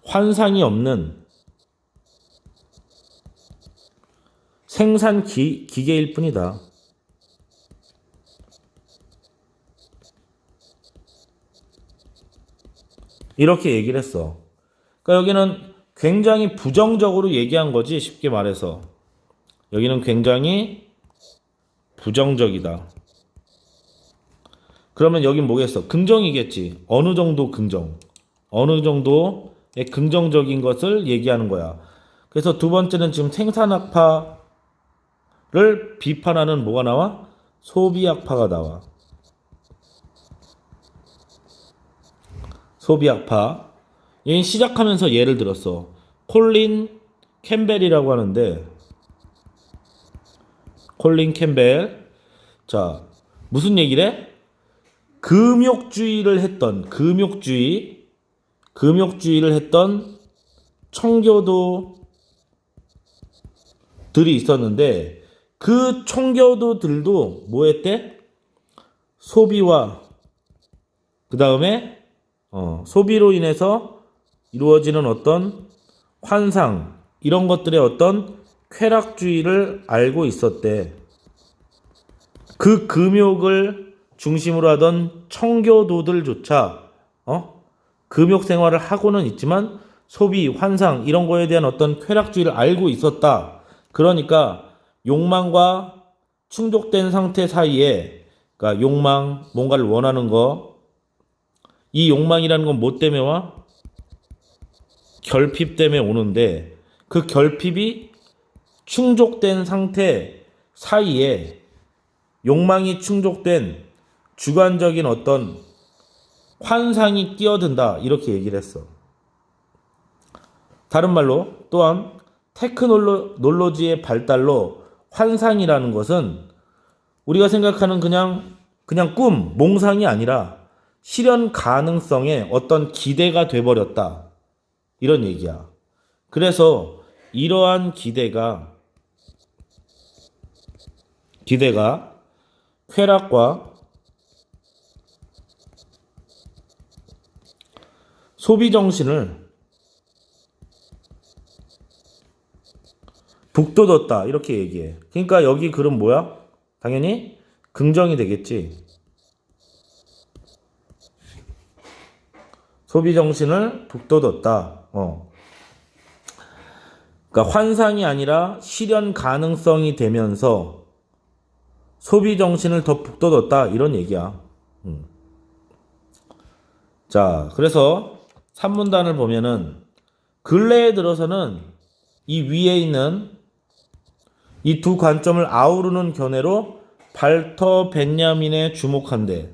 환상이 없는 생산 기계일 뿐이다. 이렇게 얘기를 했어. 그러니까 여기는 굉장히 부정적으로 얘기한 거지, 쉽게 말해서. 여기는 굉장히 부정적이다. 그러면 여긴 뭐겠어? 긍정이겠지. 어느 정도 긍정. 어느 정도의 긍정적인 것을 얘기하는 거야. 그래서 두 번째는 지금 생산학파를 비판하는 뭐가 나와? 소비학파가 나와. 소비학파. 얘는 시작하면서 예를 들었어. 콜린 캠벨이라고 하는데, 콜린 캠벨. 자, 무슨 얘기를 해? 금욕주의를 했던 청교도들이 있었는데, 그 청교도들도 뭐 했대? 소비와 그 다음에 소비로 인해서 이루어지는 어떤 환상, 이런 것들의 어떤 쾌락주의를 알고 있었대. 그 금욕을 중심으로 하던 청교도들조차 금욕 생활을 하고는 있지만 소비, 환상 이런 거에 대한 어떤 쾌락주의를 알고 있었다. 그러니까 욕망과 충족된 상태 사이에, 그러니까 욕망, 뭔가를 원하는 거, 이 욕망이라는 건 뭐 때문에 와? 결핍 때문에 오는데, 그 결핍이 충족된 상태 사이에 욕망이 충족된 주관적인 어떤 환상이 끼어든다, 이렇게 얘기를 했어. 다른 말로 또한 테크놀로지의 발달로 환상이라는 것은 우리가 생각하는 그냥 꿈, 몽상이 아니라 실현 가능성의 어떤 기대가 돼버렸다, 이런 얘기야. 그래서 이러한 기대가 쾌락과 소비 정신을 북돋웠다, 이렇게 얘기해. 그러니까 여기 글은 뭐야? 당연히 긍정이 되겠지. 소비 정신을 북돋웠다. 그러니까 환상이 아니라 실현 가능성이 되면서 소비 정신을 더 북돋웠다, 이런 얘기야. 자, 그래서 산문단을 보면은 근래에 들어서는 이 위에 있는 이 두 관점을 아우르는 견해로 발터 벤야민에 주목한대.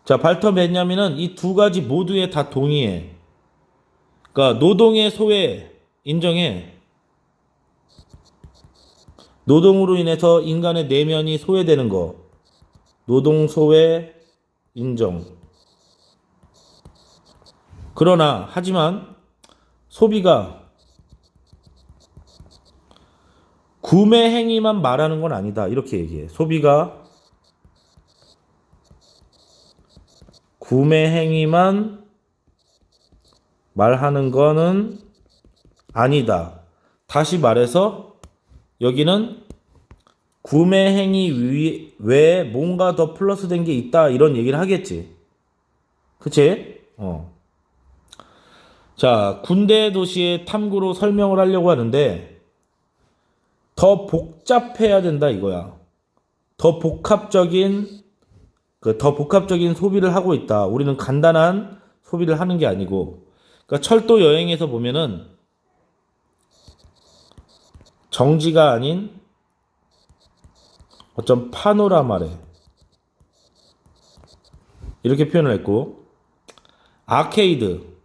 자, 발터 벤야민은 이 두 가지 모두에 다 동의해. 그러니까 노동의 소외 인정해. 노동으로 인해서 인간의 내면이 소외되는 거, 노동 소외 인정. 그러나 하지만 소비가 구매 행위만 말하는 건 아니다, 이렇게 얘기해. 소비가 구매 행위만 말하는 거는 아니다. 다시 말해서 여기는 구매 행위 외에 뭔가 더 플러스 된 게 있다, 이런 얘기를 하겠지. 그치? 자, 군대 도시의 탐구로 설명을 하려고 하는데 더 복잡해야 된다, 이거야. 더 복합적인 소비를 하고 있다. 우리는 간단한 소비를 하는 게 아니고. 그러니까 철도 여행에서 보면은 정지가 아닌 어쩜 파노라마래, 이렇게 표현을 했고, 아케이드,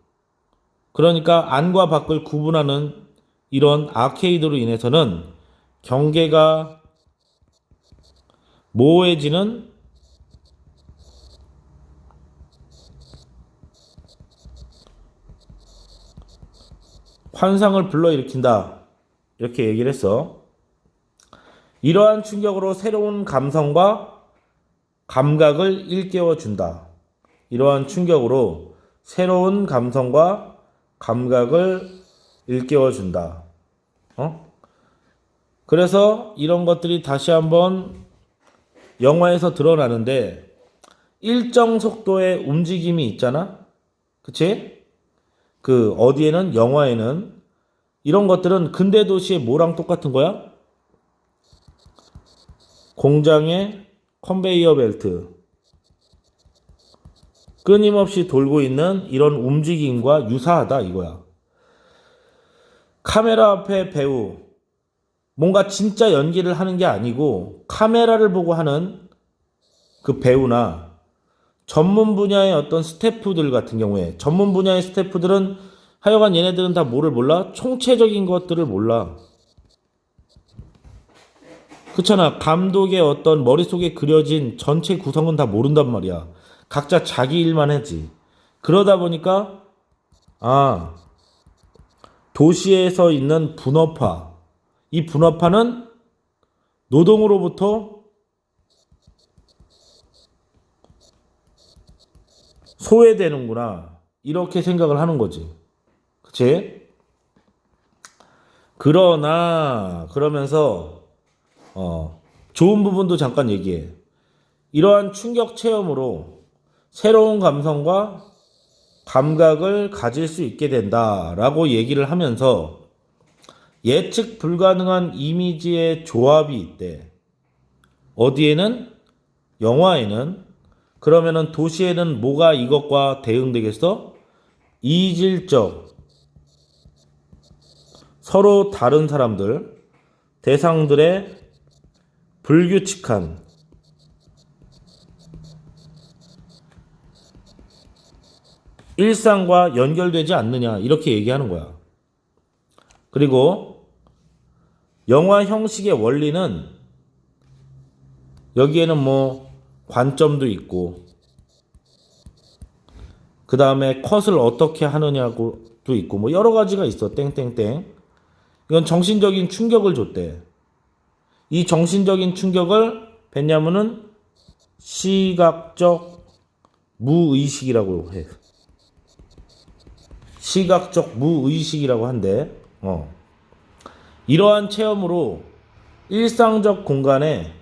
그러니까 안과 밖을 구분하는 이런 아케이드로 인해서는 경계가 모호해지는 환상을 불러일으킨다. 이렇게 얘기를 했어. 이러한 충격으로 새로운 감성과 감각을 일깨워 준다. 이러한 충격으로 새로운 감성과 감각을 일깨워 준다. 그래서 이런 것들이 다시 한번 영화에서 드러나는데 일정 속도의 움직임이 있잖아. 그치? 그 어디에는 영화에는 이런 것들은 근대 도시의 뭐랑 똑같은 거야? 공장의 컨베이어 벨트. 끊임없이 돌고 있는 이런 움직임과 유사하다 이거야. 카메라 앞에 배우. 뭔가 진짜 연기를 하는 게 아니고 카메라를 보고 하는 그 배우나 전문 분야의 어떤 스태프들 같은 경우에 전문 분야의 스태프들은 하여간 얘네들은 다 뭐를 몰라? 총체적인 것들을 몰라. 그렇잖아. 감독의 어떤 머릿속에 그려진 전체 구성은 다 모른단 말이야. 각자 자기 일만 하지. 그러다 보니까 도시에서 있는 분업화. 이 분업화는 노동으로부터 소외되는구나. 이렇게 생각을 하는 거지. 그치? 그러면서 좋은 부분도 잠깐 얘기해. 이러한 충격 체험으로 새로운 감성과 감각을 가질 수 있게 된다라고 얘기를 하면서 예측 불가능한 이미지의 조합이 있대. 어디에는? 영화에는. 그러면은 도시에는 뭐가 이것과 대응되겠어? 이질적, 서로 다른 사람들, 대상들의 불규칙한, 일상과 연결되지 않느냐 이렇게 얘기하는 거야. 그리고 영화 형식의 원리는 여기에는 뭐 관점도 있고 그 다음에 컷을 어떻게 하느냐고도 있고 뭐 여러 가지가 있어. 땡땡땡. 이건 정신적인 충격을 줬대. 이 정신적인 충격을 베냐민은 시각적 무의식이라고 해. 시각적 무의식이라고 한대. 이러한 체험으로 일상적 공간에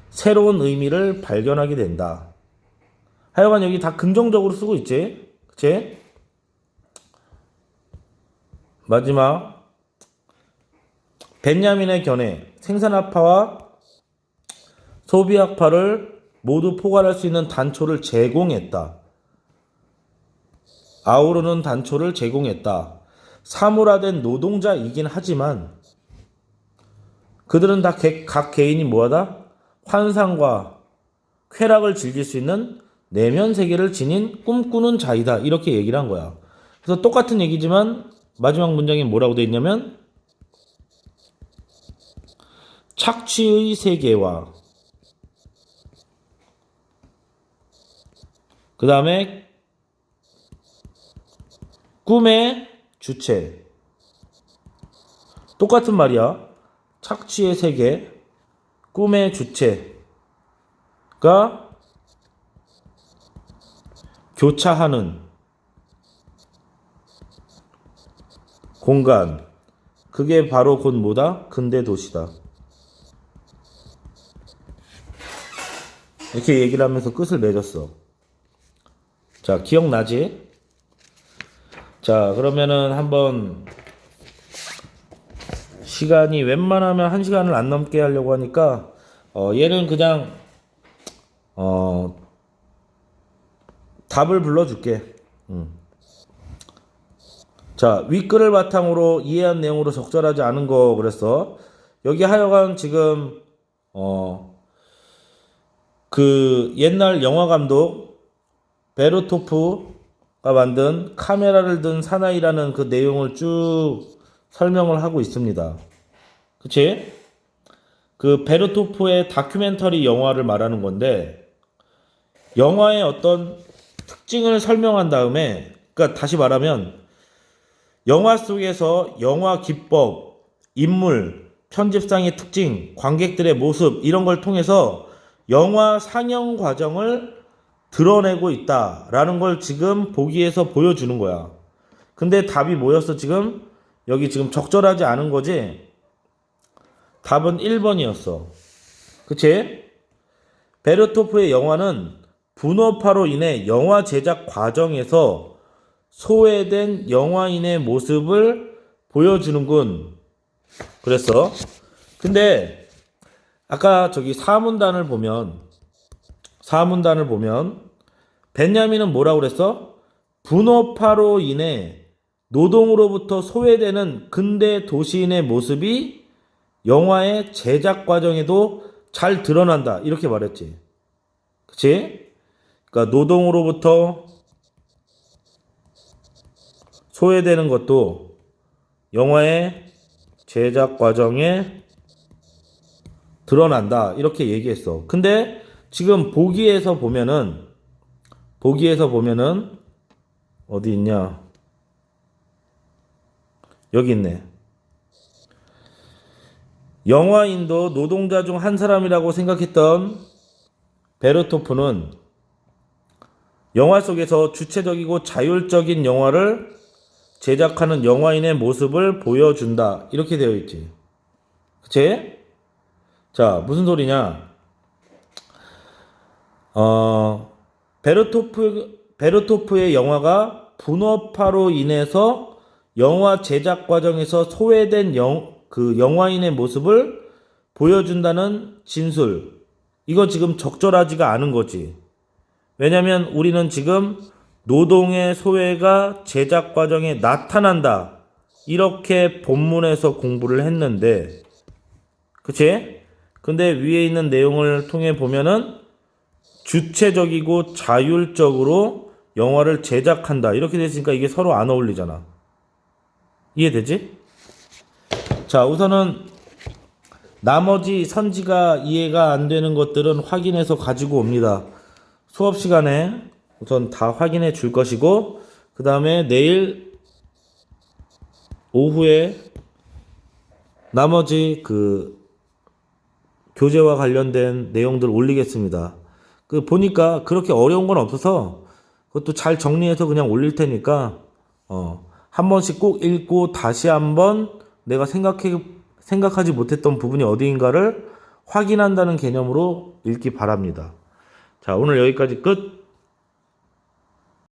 새로운 의미를 발견하게 된다. 하여간 여기 다 긍정적으로 쓰고 있지? 그치? 마지막 벤야민의 견해. 생산학파와 소비학파를 모두 포괄할 수 있는 단초를 제공했다. 아우르는 단초를 제공했다. 사물화된 노동자이긴 하지만 그들은 다 각 개인이 뭐하다? 환상과 쾌락을 즐길 수 있는 내면 세계를 지닌 꿈꾸는 자이다. 이렇게 얘기를 한 거야. 그래서 똑같은 얘기지만 마지막 문장에 뭐라고 돼 있냐면 착취의 세계와 그 다음에 꿈의 주체. 똑같은 말이야. 착취의 세계, 꿈의 주체가 교차하는 공간. 그게 바로 곧 뭐다? 근대 도시다. 이렇게 얘기를 하면서 끝을 맺었어. 자, 기억나지? 자, 그러면은 한번 시간이 웬만하면 1시간을 안 넘게 하려고 하니까 얘는 그냥 답을 불러줄게. 자, 윗글을 바탕으로 이해한 내용으로 적절하지 않은 거 그랬어. 여기 하여간 지금 그 옛날 영화 감독 베르토프가 만든 카메라를 든 사나이라는 그 내용을 쭉 설명을 하고 있습니다. 그치? 그 베르토프의 다큐멘터리 영화를 말하는 건데 영화의 어떤 특징을 설명한 다음에, 그러니까 다시 말하면 영화 속에서 영화 기법, 인물, 편집상의 특징, 관객들의 모습 이런 걸 통해서 영화 상영 과정을 드러내고 있다라는 걸 지금 보기에서 보여주는 거야. 근데 답이 뭐였어 지금? 여기 지금 적절하지 않은 거지? 답은 1번이었어. 그치? 베르토프의 영화는 분업화로 인해 영화 제작 과정에서 소외된 영화인의 모습을 보여주는군. 그랬어. 근데 아까 저기 사문단을 보면 벤야민은 뭐라고 그랬어? 분업화로 인해 노동으로부터 소외되는 근대 도시인의 모습이 영화의 제작 과정에도 잘 드러난다. 이렇게 말했지. 그치? 그러니까 노동으로부터 소외되는 것도 영화의 제작 과정에 드러난다. 이렇게 얘기했어. 근데 지금 보기에서 보면은 어디 있냐? 여기 있네. 영화인도 노동자 중 한 사람이라고 생각했던 베르토프는 영화 속에서 주체적이고 자율적인 영화를 제작하는 영화인의 모습을 보여준다. 이렇게 되어 있지. 그치? 자, 무슨 소리냐? 베르토프의 영화가 분업화로 인해서 영화 제작 과정에서 소외된 그 영화인의 모습을 보여준다는 진술. 이거 지금 적절하지가 않은 거지. 왜냐면 우리는 지금 노동의 소외가 제작 과정에 나타난다. 이렇게 본문에서 공부를 했는데, 그치? 근데 위에 있는 내용을 통해 보면은 주체적이고 자율적으로 영화를 제작한다. 이렇게 됐으니까 이게 서로 안 어울리잖아. 이해되지? 자, 우선은 나머지 선지가 이해가 안 되는 것들은 확인해서 가지고 옵니다. 수업 시간에 우선 다 확인해 줄 것이고, 그 다음에 내일 오후에 나머지 그 교재와 관련된 내용들 올리겠습니다. 보니까 그렇게 어려운 건 없어서 그것도 잘 정리해서 그냥 올릴 테니까, 한 번씩 꼭 읽고 다시 한번 내가 생각하지 못했던 부분이 어디인가를 확인한다는 개념으로 읽기 바랍니다. 자, 오늘 여기까지 끝.